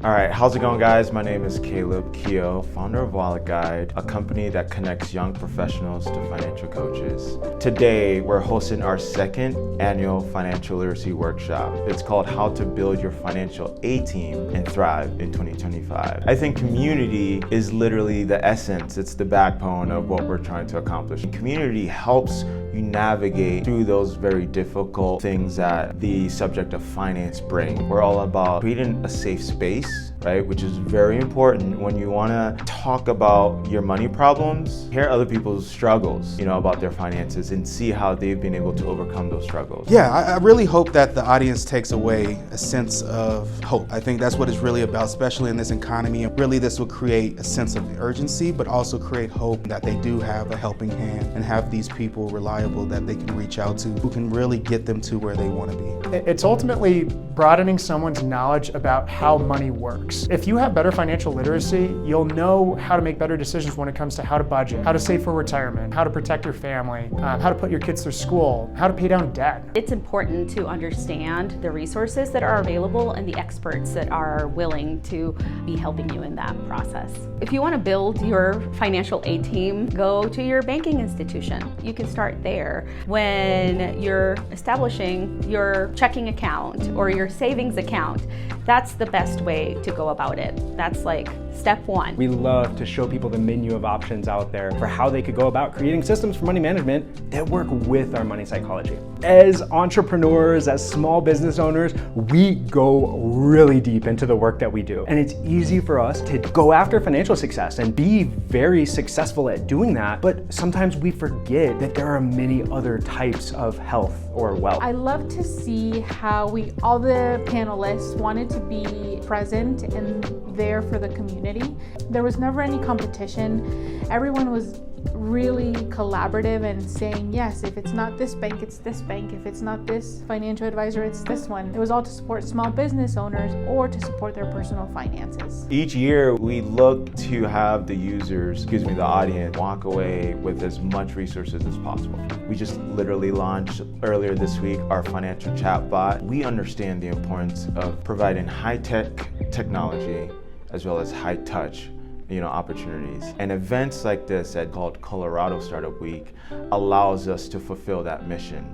All right, how's it going, guys? My name is Caleb Keogh, founder of Wallet Guide, a company that connects young professionals to financial coaches. Today, we're hosting our second annual financial literacy workshop. It's called How to Build Your Financial A-Team and Thrive in 2025. I think community is literally the essence. It's the backbone of what we're trying to accomplish. Community helps you navigate through those very difficult things that the subject of finance bring. We're all about creating a safe space, right? Which is very important when you wanna talk about your money problems, hear other people's struggles, about their finances and see how they've been able to overcome those struggles. Yeah, I really hope that the audience takes away a sense of hope. I think that's what it's really about, especially in this economy. Really, this will create a sense of urgency, but also create hope that they do have a helping hand and have these people reliable that they can reach out to who can really get them to where they want to be. It's ultimately broadening someone's knowledge about how money works. If you have better financial literacy, you'll know how to make better decisions when it comes to how to budget, how to save for retirement, how to protect your family, how to put your kids through school, how to pay down debt. It's important to understand the resources that are available and the experts that are willing to be helping you in that process. If you want to build your financial A-team, go to your banking institution. You can start there. When you're establishing your checking account or your savings account, that's the best way to go about it. That's like step one. We love to show people the menu of options out there for how they could go about creating systems for money management that work with our money psychology. As entrepreneurs, as small business owners, we go really deep into the work that we do. And it's easy for us to go after financial success and be very successful at doing that. But sometimes we forget that there are many other types of health or wealth. I love to see how all the panelists wanted to be present and there for the community. There was never any competition. Everyone was really collaborative and saying, yes, if it's not this bank, it's this bank. If it's not this financial advisor, it's this one. It was all to support small business owners or to support their personal finances. Each year, we look to have the users, the audience, walk away with as much resources as possible. We just literally launched earlier this week our financial chatbot. We understand the importance of providing high-tech technology as well as high-touch opportunities. And events like this called Colorado Startup Week allows us to fulfill that mission.